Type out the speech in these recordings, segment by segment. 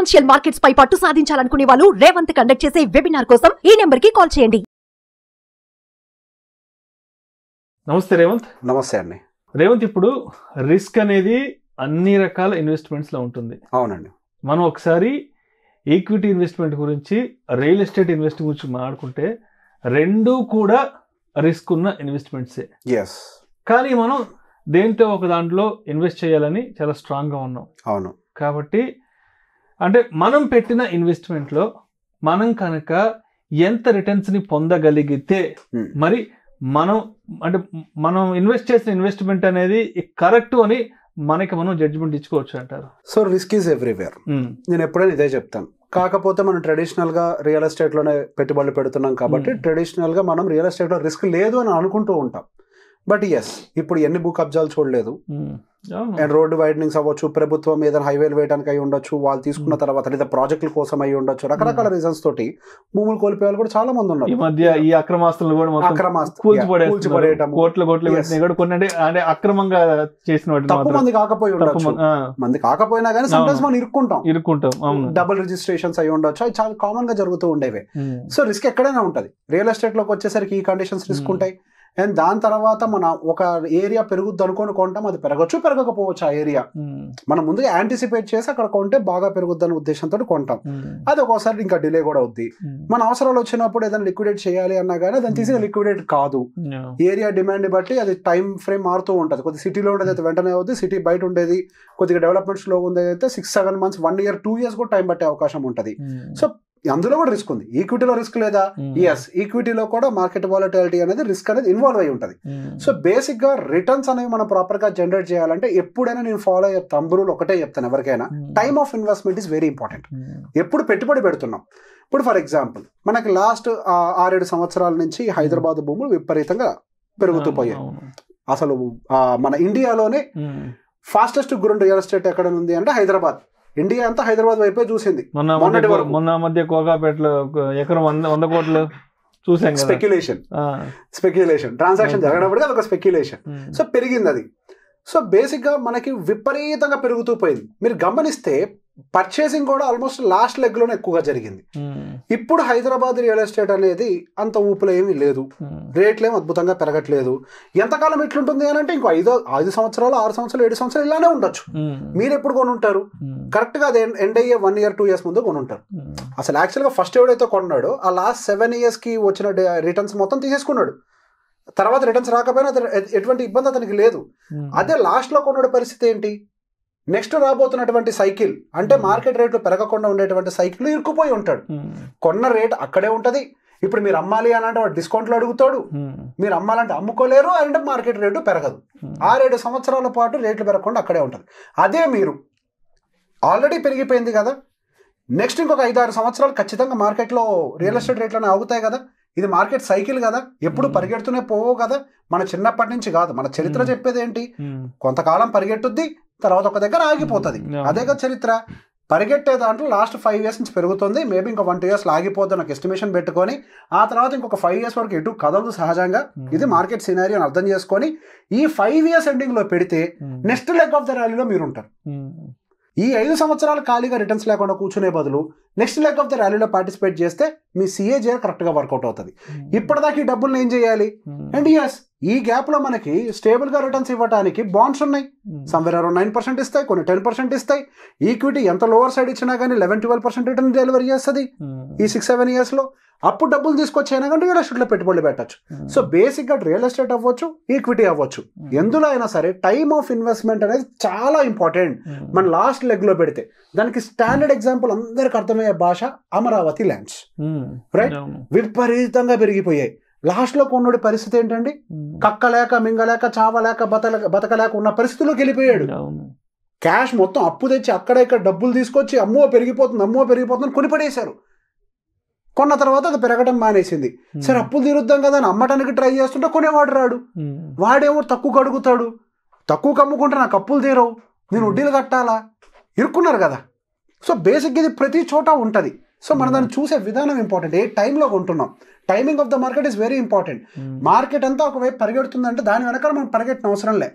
Financial markets పై పట్టు సాధించాలనుకునే వాళ్ళు Revanth conduct చేసే వెబినార్ కోసం ఈ నెంబర్ కి కాల్ చేయండి. నమస్తే రేవంత్. నమస్తే అండి. రేవంత్, ఇప్పుడు రిస్క్ అనేది అన్ని రకాల ఇన్వెస్ట్మెంట్స్ లో ఉంటుంది. అవునండి. మనం ఒకసారి ఈక్విటీ ఇన్వెస్ట్మెంట్ గురించి, రియల్ ఎస్టేట్ ఇన్వెస్ట్మెంట్ గురించి మాట్లాడుకుంటే రెండు కూడా రిస్క్ ఉన్న ఇన్వెస్ట్మెంట్సే. కానీ మనం దేంతో ఒక దాంట్లో ఇన్వెస్ట్ చేయాలని చాలా స్ట్రాంగ్గా ఉన్నాం. అవును. కాబట్టి అంటే మనం పెట్టిన ఇన్వెస్ట్మెంట్లో మనం కనుక ఎంత రిటర్న్స్ని పొందగలిగితే మరి మనం ఇన్వెస్ట్ చేసిన ఇన్వెస్ట్మెంట్ అనేది కరెక్ట్ అని మనకి మనం జడ్జిమెంట్ ఇచ్చుకోవచ్చు అంటారు. So risk is everywhere. నేను ఎప్పుడైనా ఇదే చెప్తాను. కాకపోతే మనం ట్రెడిషనల్గా రియల్ ఎస్టేట్లోనే పెట్టుబడులు పెడుతున్నాం కాబట్టి ట్రెడిషనల్గా మనం రియల్ ఎస్టేట్లో రిస్క్ లేదు అని అనుకుంటూ ఉంటాం. బట్ ఎస్, ఇప్పుడు ఎన్ని భూ కబ్జాలు చూడలేదు. అండ్ రోడ్డు వైడనింగ్స్ అవ్వచ్చు, ప్రభుత్వం ఏదైనా హైవేలు వేయడానికి అయి ఉండొచ్చు, వాళ్ళు తీసుకున్న తర్వాత లేదా ప్రాజెక్టుల కోసం అయి ఉండొచ్చు, రకరకాల రీజన్స్ తోటి భూములు కోల్పోయే వాళ్ళు కూడా చాలా మంది ఉన్నారు. ఈ మధ్య ఈ అక్రమాస్తులు కూడా అక్రమంగా చేసిన తప్పు మంది కాకపోయి ఉండొచ్చు, మంది కాకపోయినా కానీ సమ్టైమ్స్ మనం ఇరుక్కుంటాం. డబుల్ రిజిస్ట్రేషన్స్ అయి ఉండొచ్చు, అవి చాలా కామన్ గా జరుగుతూ ఉండేవి. సో రిస్క్ ఎక్కడైనా ఉంటుంది. రియల్ ఎస్టేట్ లోకి వచ్చేసరికి ఈ కండిషన్స్ రిస్క్ ఉంటాయి. అండ్ దాని తర్వాత మన ఒక ఏరియా పెరుగుద్ది అనుకొని కొంటాం, అది పెరగచ్చు పెరగకపోవచ్చు. ఆ ఏరియా మనం ముందుగా యాంటిసిపేట్ చేసి అక్కడ కొంటే బాగా పెరుగుద్ది అనే ఉద్దేశంతో కొంటాం. అది ఒక్కోసారి ఇంకా డిలే కూడా అవుద్ది. మన అవసరాలు వచ్చినప్పుడు ఏదైనా లిక్విడేట్ చేయాలి అన్నా కానీ దాన్ని తీసి లిక్విడేట్ కాదు. ఏరియా డిమాండ్ బట్టి అది టైం ఫ్రేమ్ మారుతూ ఉంటుంది. కొద్ది సిటీలో ఉండేది అయితే వెంటనే అవుద్ది, సిటీ బయట ఉండేది కొద్దిగా డెవలప్మెంట్స్ లో ఉండేది అయితే 6-7 months 1 year 2 years కూడా టైం పట్టే అవకాశం ఉంటుంది. సో అందులో కూడా రిస్క్ ఉంది. ఈక్విటీలో రిస్క్ లేదా? ఎస్, ఈక్విటీలో కూడా మార్కెట్ వాలటిలిటీ అనేది రిస్క్ అనేది ఇన్వాల్వ్ అయి ఉంటుంది. సో బేసిక్ గా రిటర్న్స్ అనేవి మనం ప్రాపర్ గా జనరేట్ చేయాలంటే ఎప్పుడైనా నేను ఫాలో అయ్యే తంబులు ఒకటే చెప్తాను ఎవరికైనా, time of investment is very important. ఎప్పుడు పెట్టుబడి పెడుతున్నాం. ఇప్పుడు ఫర్ ఎగ్జాంపుల్ మనకి లాస్ట్ 6-7 సంవత్సరాల నుంచి హైదరాబాద్ భూములు విపరీతంగా పెరుగుతూ పోయాయి. అసలు మన ఇండియాలోనే ఫాస్టెస్ట్ గ్రోయింగ్ రియల్ ఎస్టేట్ ఎక్కడ ఉంది అంటే హైదరాబాద్. ఇండియా అంతా హైదరాబాద్ వైపే చూసింది. మొన్న మధ్య కోకాపేటలో ఎకరం 100 కోట్లు చూసాం. స్పెక్యులేషన్ ట్రాన్సాక్షన్ జరగనప్పుడు అది ఒక స్పెక్యులేషన్. సో పెరిగింది అది. సో బేసిక్ గా మనకి విపరీతంగా పెరుగుతూ పోయింది. మీరు గమనిస్తే పర్చేసింగ్ కూడా ఆల్మోస్ట్ లాస్ట్ లెగ్ లోనే ఎక్కువగా జరిగింది. ఇప్పుడు హైదరాబాద్ రియల్ ఎస్టేట్ అనేది అంత ఊపులో ఏమీ లేదు, రేట్లు ఏమి అద్భుతంగా పెరగట్లేదు. ఎంతకాలం ఎట్లుంటుంది అని అంటే ఇంకో 5 సంవత్సరాలు 6 సంవత్సరాలు 7 సంవత్సరాలు ఇలానే ఉండొచ్చు. మీరు ఎప్పుడు కొనుంటారు? కరెక్ట్ గా అది ఎండ్ అయ్యే 1 year 2 years ముందు కొనుంటారు. అసలు యాక్చువల్ గా ఫస్ట్ ఎవడైతే కొన్నాడో ఆ లాస్ట్ 7 years కి వచ్చిన రిటర్న్స్ మొత్తం తీసేసుకున్నాడు. తర్వాత రిటర్న్స్ రాకపోయినా ఎటువంటి ఇబ్బంది అతనికి లేదు. అదే లాస్ట్ లో కొన్నాడు పరిస్థితి ఏంటి? నెక్స్ట్ రాబోతున్నటువంటి సైకిల్ అంటే మార్కెట్ రేట్లు పెరగకుండా ఉండేటువంటి సైకిల్ ఇరుక్కుపోయి ఉంటాడు. కొన్న రేట్ అక్కడే ఉంటది. ఇప్పుడు మీరు అమ్మాలి అని అంటే వాడు డిస్కౌంట్లో అడుగుతాడు, మీరు అమ్మాలంటే అమ్ముకోలేరు, అంటే మార్కెట్ రేటు పెరగదు. 6-7 సంవత్సరాల పాటు రేట్లు పెరగకుండా అక్కడే ఉంటుంది. అదే మీరు ఆల్రెడీ పెరిగిపోయింది కదా, నెక్స్ట్ ఇంకొక 5-6 సంవత్సరాలు ఖచ్చితంగా మార్కెట్లో రియల్ ఎస్టేట్ రేట్లోనే ఆగుతాయి కదా. ఇది మార్కెట్ సైకిల్ కదా, ఎప్పుడు పరిగెడుతూనే పోవు కదా. మన చిన్నప్పటి నుంచి కాదు, మన చరిత్ర చెప్పేది ఏంటి? కొంతకాలం పరిగెట్టుద్ది, తర్వాత ఒక దగ్గర ఆగిపోతుంది. అదే కదా చరిత్ర. పరిగెట్టే దాంట్లో లాస్ట్ 5 years నుంచి పెరుగుతుంది. మేబీ ఇంకో 1-2 years ఆగిపోద్ది నాకు ఎస్టిమేషన్ పెట్టుకొని, ఆ తర్వాత ఇంకొక 5 years వరకు ఎటు కదలదు సహజంగా. ఇది మార్కెట్ సినారియో అని అర్థం చేసుకొని ఈ 5 years ఎండింగ్ లో పెడితే నెక్స్ట్ లెగ్ ఆఫ్ ద ర్యాలీలో మీరు ఉంటారు. ఈ 5 సంవత్సరాలు ఖాళీగా రిటర్న్స్ లేకుండా కూర్చునే బదులు నెక్స్ట్ లెగ్ ఆఫ్ ద ర్యాలీలో పార్టిసిపేట్ చేస్తే మీ సిఏజీఆర్ కరెక్ట్గా వర్కౌట్ అవుతుంది. ఇప్పటిదాకా ఈ డబ్బులను ఏం చేయాలి? అండ్ ఎస్, ఈ గ్యాప్ లో మనకి స్టేబుల్ గా రిటర్న్స్ ఇవ్వడానికి బాండ్స్ ఉన్నాయి. సమ్వేర్ అరౌండ్ 9% ఇస్తాయి, కొన్ని 10% ఇస్తాయి. ఈక్విటీ ఎంత లోవర్ సైడ్ ఇచ్చినా కానీ 11-12% రిటర్న్ డెలివరీ చేస్తుంది ఈ 6-7 years లో. అప్పుడు డబ్బులు తీసుకొచ్చైనా కానీ రియల్ ఎస్టేట్ లో పెట్టుబడులు పెట్టచ్చు. సో బేసిక్ గా రియల్ ఎస్టేట్ అవ్వచ్చు, ఈక్విటీ అవ్వచ్చు, ఎందులో అయినా సరే టైమ్ ఆఫ్ ఇన్వెస్ట్మెంట్ అనేది చాలా ఇంపార్టెంట్. మన లాస్ట్ లెగ్ లో పెడితే దానికి స్టాండర్డ్ ఎగ్జాంపుల్ అందరికి అర్థమయ్యే భాష అమరావతి ల్యాండ్స్. రైట్, విపరీతంగా పెరిగిపోయాయి. లాస్ట్ లో కొన్నోడి పరిస్థితి ఏంటండి? కక్కలేక మింగలేక చావలేక బతకలేక ఉన్న పరిస్థితుల్లోకి వెళ్ళిపోయాడు. క్యాష్ మొత్తం అప్పు తెచ్చి అక్కడ ఇక్కడ డబ్బులు తీసుకొచ్చి అమ్మో పెరిగిపోతుంది కొని పడేశారు. కొన్న తర్వాత అది పెరగడం మానేసింది. సరే అప్పులు తీరుద్దాం కదా అని అమ్మటానికి ట్రై చేస్తుంటే కొనేవాడు రాడు. వాడేమో తక్కువ అడుగుతాడు, తక్కువ అమ్ముకుంటే నాకు అప్పులు తీరవు, నేను వడ్డీలు కట్టాలా, ఇరుక్కున్నారు కదా. సో బేసిక్గా ఇది ప్రతి చోట ఉంటుంది. సో మనం దాన్ని చూసే విధానం ఇంపార్టెంట్. ఏ టైంలో కొంటున్నాం, timing of the market is very important. Market అంతా ఒకవైపు పరిగెడుతుందంటే దాని వెనకాల మనం పరిగెట్టిన అవసరం లే.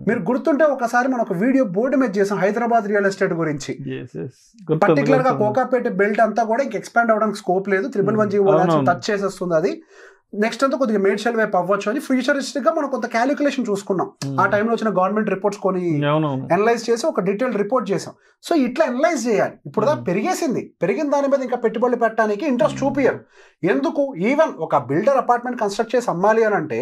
మీరు గుర్తుంటే ఒకసారి మనం ఒక వీడియో బోర్డు మీద చేసాం హైదరాబాద్ రియల్ ఎస్టేట్ గురించి. పర్టికులర్ గా కోకాపేట బెల్ట్ అంతా కూడా ఇంక ఎక్స్పాండ్ అవడానికి స్కోప్ లేదు, 111G టచ్ చేసేస్తుంది. అది నెక్స్ట్ అంతా కొద్దిగా మేడ్చల్ వైపు అవ్వచ్చు అని ఫ్యూచరిస్టిక్ గా మనం కొంత క్యాలిక్యులేషన్ చూసుకున్నాం. ఆ టైంలో వచ్చిన గవర్నమెంట్ రిపోర్ట్స్ కొని అనలైజ్ చేసి ఒక డీటెయిల్ రిపోర్ట్ చేసాం. సో ఇట్లా అనలైజ్ చేయాలి. ఇప్పుడు పెరిగిన దాని మీద ఇంకా పెట్టుబడులు పెట్టడానికి ఇంట్రెస్ట్ చూపియరు. ఎందుకు? ఈవెన్ ఒక బిల్డర్ అపార్ట్మెంట్ కన్స్ట్రక్ట్ చేసి అమ్మాలి అని అంటే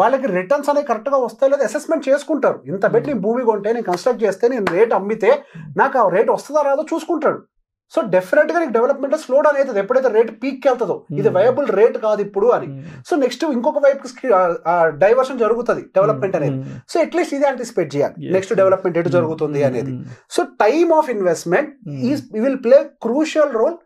వాళ్ళకి రిటర్న్స్ అనేవి కరెక్ట్ గా వస్తాయి లేదా అసెస్మెంట్ చేసుకుంటారు. ఇంత పెట్టి నేను భూమి కొంటే, నేను కన్స్ట్రక్ట్ చేస్తే, నేను రేట్ అమ్మితే నాకు ఆ రేట్ వస్తుందా రాదో చూసుకుంటాడు. సో డెఫినెట్ గా నీకు డెవలప్మెంట్ స్లో డౌన్ అవుతుంది ఎప్పుడైతే రేట్ పీక్ వెళ్తుందో, ఇది వయబుల్ రేట్ కాదు ఇప్పుడు అని. సో నెక్స్ట్ ఇంకొక వైపు డైవర్షన్ జరుగుతుంది డెవలప్మెంట్ అనేది. సో అట్లీస్ట్ ఇది యాంటిసిపేట్ చేయాలి నెక్స్ట్ డెవలప్మెంట్ ఎటు జరుగుతుంది అనేది. So time of investment will play crucial role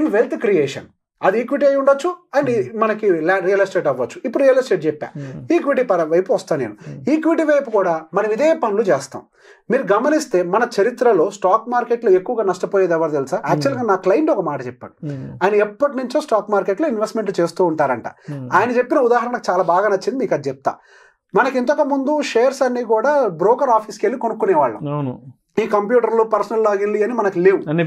in wealth creation. అది ఈక్విటీ అయి ఉండొచ్చు అండ్ మనకి రియల్ ఎస్టేట్ అవ్వచ్చు. ఇప్పుడు రియల్ ఎస్టేట్ చెప్పా, ఈక్విటీ వైపు వస్తాను నేను. ఈక్విటీ వైపు కూడా మనం ఇదే పనులు చేస్తాం. మీరు గమనిస్తే మన చరిత్రలో స్టాక్ మార్కెట్ లో ఎక్కువగా నష్టపోయేది ఎవరు తెలుసా? యాక్చువల్ గా నా క్లయింట్ ఒక మాట చెప్పాడు. ఆయన ఎప్పటి నుంచో స్టాక్ మార్కెట్ లో ఇన్వెస్ట్మెంట్ చేస్తూ ఉంటారంట. ఆయన చెప్పిన ఉదాహరణ నాకు చాలా బాగా నచ్చింది, మీకు అది చెప్తా. మనకి ఇంతకు ముందు షేర్స్ అన్ని కూడా బ్రోకర్ ఆఫీస్కి వెళ్ళి కొనుక్కునేవాళ్ళం. ఈ కంప్యూటర్లు, పర్సనల్ లాగిన్లు అని మనకు లేవు, అన్ని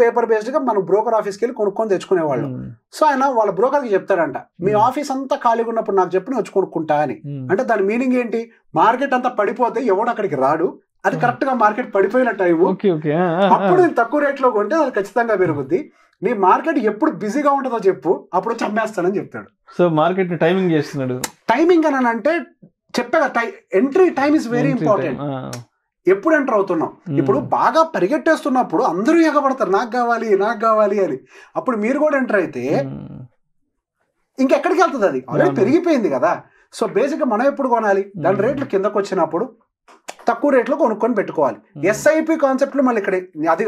పేపర్ బేస్డ్ గా మనం బ్రోకర్ ఆఫీస్కి వెళ్ళి కొనుక్కొని తెచ్చుకునేవాళ్ళం. సో ఆయన వాళ్ళ బ్రోకర్కి చెప్తాడంట, మీ ఆఫీస్ అంతా ఖాళీగా ఉన్నప్పుడు నాకు చెప్పి వచ్చి కొనుక్కుంటా అని. అంటే దాని మీనింగ్ ఏంటి? మార్కెట్ అంతా పడిపోతే ఎవడు అక్కడికి రాడు, అది కరెక్ట్ గా మార్కెట్ పడిపోయిన టైం, అప్పుడు నేను తక్కువ రేట్ లో కొంటే అది ఖచ్చితంగా పెరుగుద్ది. నీ మార్కెట్ ఎప్పుడు బిజీగా ఉంటుందో చెప్పు, అప్పుడు వచ్చి అమ్మేస్తానని చెప్తాడు. సో మార్కెట్ టైమింగ్ చేస్తున్నాడు. టైమింగ్ అని అంటే చెప్పేదా, entry time is very important. ఎప్పుడు ఎంటర్ అవుతున్నాం? ఇప్పుడు బాగా పరిగెట్టేస్తున్నప్పుడు అందరూ ఎగబడతారు, నాకు కావాలి అని. అప్పుడు మీరు కూడా ఎంటర్ అయితే ఇంకెక్కడికి వెళ్తుంది? అది ఆల్రెడీ పెరిగిపోయింది కదా. సో బేసిక్గా మనం ఎప్పుడు కొనాలి? దాని రేట్లు కిందకు వచ్చినప్పుడు తక్కువ రేట్లో కొనుక్కొని పెట్టుకోవాలి. ఎస్ఐపి కాన్సెప్ట్ లో మళ్ళీ ఇక్కడ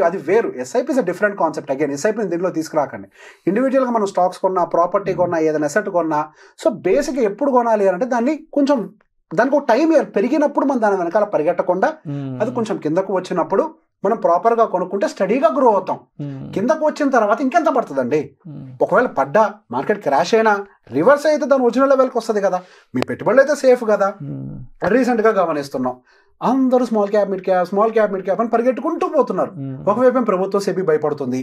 అది వేరు. SIP is a different concept. Again SIP దీంట్లో తీసుకురాకండి. ఇండివిజువల్ గా మనం స్టాక్స్ కొన్నా, ప్రాపర్టీ కొన్నా, ఏదైనా అసెట్ కొన్నా, సో బేసిక్గా ఎప్పుడు కొనాలి అంటే దాన్ని కొంచెం దానికి ఒక టైం పెరిగినప్పుడు మనం దాని వెనకాల పరిగెట్టకుండా అది కొంచెం కిందకు వచ్చినప్పుడు మనం ప్రాపర్ గా కొనుక్కుంటే స్టడీగా గ్రో అవుతాం. కిందకు వచ్చిన తర్వాత ఇంకెంత పడుతుందండి? ఒకవేళ పడ్డా, మార్కెట్ క్రాష్ అయినా, రివర్స్ అయితే దాని ఒరిజినల్ లెవెల్కి వస్తుంది కదా, మీ పెట్టుబడులు అయితే సేఫ్ కదా. రీసెంట్ గా గమనిస్తున్నాం, అందరూ స్మాల్ క్యాప్ మిడ్ క్యాప్ అని పరిగెట్టుకుంటూ పోతున్నారు. ఒకవైపు ప్రభుత్వం సెబీ భయపడుతుంది,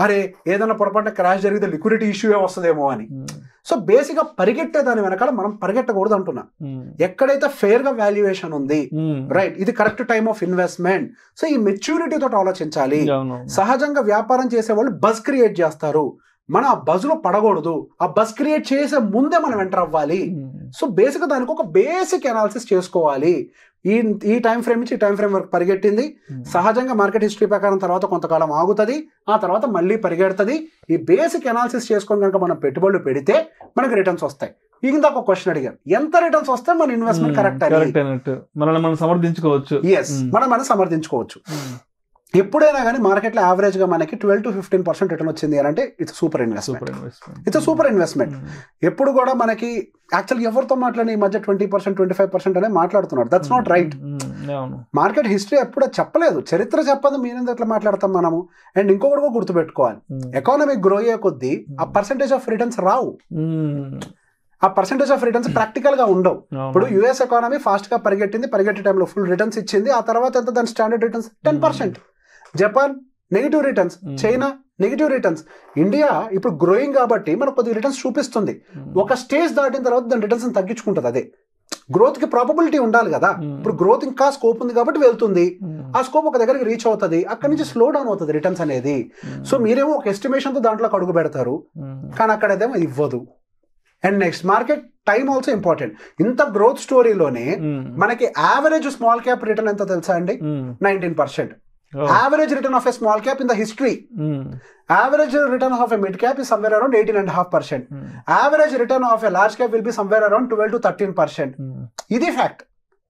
అరే ఏదైనా పొరపాటున క్రాష్ జరిగితే లిక్విడిటీ ఇష్యూ వస్తుందేమో అని. సో బేసిక్ గా పరిగెట్టే దాని వెనకాల మనం పరిగెట్టకూడదు అంటున్నా. ఎక్కడైతే ఫెయిర్ గా వాల్యుయేషన్ ఉంది, రైట్, ఇది correct time of investment. So ఈ మెచ్యూరిటీ తోటి ఆలోచించాలి. సహజంగా వ్యాపారం చేసే వాళ్ళు బజ్ క్రియేట్ చేస్తారు, మనం ఆ బజ్ లో పడకూడదు. ఆ బజ్ క్రియేట్ చేసే ముందే మనం ఎంటర్ అవ్వాలి. సో బేసిక్ గా దానికి ఒక బేసిక్ అనాలిసిస్ చేసుకోవాలి. ఈ టైం ఫ్రేమ్ నుంచి ఈ టైం ఫ్రేమ్ వరకు పరిగెట్టింది, సహజంగా మార్కెట్ హిస్టరీ ప్రకారం తర్వాత కొంతకాలం ఆగుతుంది, ఆ తర్వాత మళ్ళీ పరిగెడుతుంది. ఈ బేసిక్ అనాలిసిస్ చేసుకొని కనుక మనం పెట్టుబడులు పెడితే మనకి రిటర్న్స్ వస్తాయి. ఇందాక ఒక క్వశ్చన్ అడిగారు, ఎంత రిటర్న్స్ వస్తే మన ఇన్వెస్ట్మెంట్ కరెక్ట్ అన్నట్టు మనం సమర్థించుకోవచ్చు. మనం సమర్థించుకోవచ్చు. ఎప్పుడైనా కానీ మార్కెట్లో యావరేజ్ గా మనకి 12 to 15% రిటర్న్ వచ్చింది అని అంటే ఇట్స్ సూపర్ ఇన్వెస్ట్మెంట్. ఎప్పుడు కూడా మనకి యాక్చువల్ ఎవరితో మాట్లాడి ఈ మధ్య 20%, 25% అనే మాట్లాడుతున్నారు. That's not right. Market history ఎప్పుడు చెప్పలేదు, చరిత్ర చెప్పదు, మీరెందుకు ఎట్లా మాట్లాడతాం మనము. అండ్ ఇంకొకటి కూడా గుర్తుపెట్టుకోవాలి, ఎకానమీ గ్రో అయ్యే కొద్దీ ఆ పర్సెంటేజ్ ఆఫ్ రిటర్న్స్ రావు. ఆ పర్సెంటేజ్ ఆఫ్ రిటర్న్స్ ప్రాక్టికల్ గా ఉండవు. ఇప్పుడు యుఎస్ ఎకానమీ ఫాస్ట్ గా పరిగెట్టే టైంలో ఫుల్ రిటర్న్స్ ఇచ్చింది, ఆ తర్వాత ఎంత దాని standard returns 10%. Japan negative returns, China negative returns. India ఇప్పుడు గ్రోయింగ్ కాబట్టి మనకు కొద్దిగా రిటర్న్స్ చూపిస్తుంది. ఒక స్టేజ్ దాటిన తర్వాత దాని రిటర్న్స్ తగ్గించుకుంటుంది. అదే గ్రోత్ కి ప్రాబబిలిటీ ఉండాలి కదా. ఇప్పుడు గ్రోత్ ఇంకా స్కోప్ ఉంది కాబట్టి వెళ్తుంది, ఆ స్కోప్ ఒక దగ్గరికి రీచ్ అవుతుంది, అక్కడి నుంచి స్లో డౌన్ అవుతుంది రిటర్న్స్ అనేది. సో మీరేమో ఒక ఎస్టిమేషన్ తో దాంట్లో అడుగు పెడతారు, కానీ అక్కడేదేమో ఇవ్వదు. And next market time also important. ఇంత గ్రోత్ స్టోరీలోనే మనకి యావరేజ్ స్మాల్ క్యాప్ రిటర్న్ ఎంత తెలుసా అండి? 19%. Average return of a small cap in the history. Average return of a mid cap is somewhere around 18.5%. Average return of a large cap will be somewhere around 12 to 13%. ఇది fact.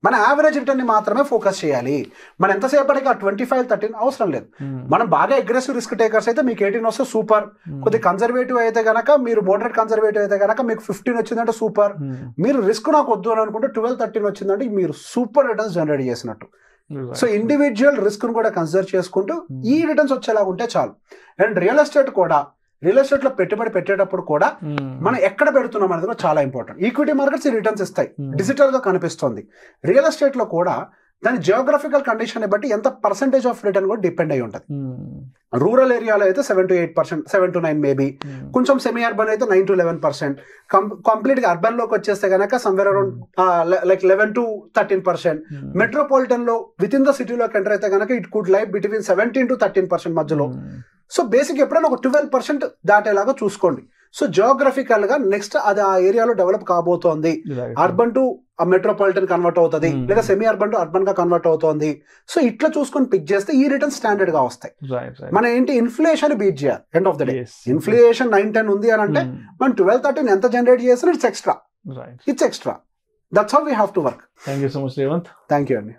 మన average return ని మాత్రమే focus చేయాలి. మనం ఎంతసేపటికి ఆ 25-13 అవసరం లేదు. మనం బాగా అగ్రెసివ్ రిస్క్ టేకర్స్ అయితే మీకు 18 వస్తే సూపర్. కొద్ది కన్సర్వేటివ్ అయితే గనక, మీరు మోడరేట్ కన్సర్వేటివ్ అయితే గనక మీకు 15 వచ్చిందంటే సూపర్. మీరు రిస్క్ నాకు వద్దు అని అనుకుంటే 12-13 వచ్చిందంటే మీరు సూపర్ రిటర్న్స్ జనరేట్ చేసినట్టు. సో ఇండివిజువల్ రిస్క్ ను కూడా కన్సిడర్ చేసుకుంటూ ఈ రిటర్న్స్ వచ్చేలాగా ఉంటే చాలు. అండ్ రియల్ ఎస్టేట్ లో పెట్టుబడి పెట్టేటప్పుడు కూడా మనం ఎక్కడ పెడుతున్నాం అనేది కూడా చాలా ఇంపార్టెంట్. ఈక్విటీ మార్కెట్స్ రిటర్న్స్ ఇస్తాయి, డిజిటల్ గా కనిపిస్తుంది. రియల్ ఎస్టేట్ లో కూడా దాని జియోగ్రఫికల్ కండిషన్ బట్టి ఎంత పర్సెంటేజ్ ఆఫ్ రిటర్న్ కూడా డిపెండ్ అయి ఉంటుంది. రూరల్ ఏరియాలో అయితే 7 to 8%, 7 to 9 మేబీ. కొంచెం సెమీ అర్బన్ అయితే 9 to 11%. కంప్లీట్ గా అర్బన్ లోకి వచ్చేస్తే కనుక somewhere around like 11 to 13%. Metropolitan లో విత్ ఇన్ ద సిటీలోకి ఎంటర్ అయితే కనుక it could live between 17 to 13% మధ్యలో. సో బేసిక్ ఎప్పుడైనా ఒక 12% దాటేలాగా చూసుకోండి. సో జియోగ్రఫికల్ గా నెక్స్ట్ అది ఆ ఏరియాలో డెవలప్ కాబోతోంది, అర్బన్ టు మెట్రోపాలిటన్ కన్వర్ట్ అవుతుంది, లేదా సెమీ అర్బన్ టు అర్బన్ గా కన్వర్ట్ అవుతుంది. సో ఇట్లా చూసుకొని పిక్ చేస్తే ఈ రిటర్న్ స్టాండర్డ్ గా వస్తాయి. మన ఏంటి ఇన్ఫ్లేషన్ బీట్ చేయాలి. End of the day inflation 9-10 ఉంది అని అంటే మనం 12-13 ఎంత జనరేట్ చేసినా it's extra. That's how we have to work. Thank you so much Revanth. Thank you అండి.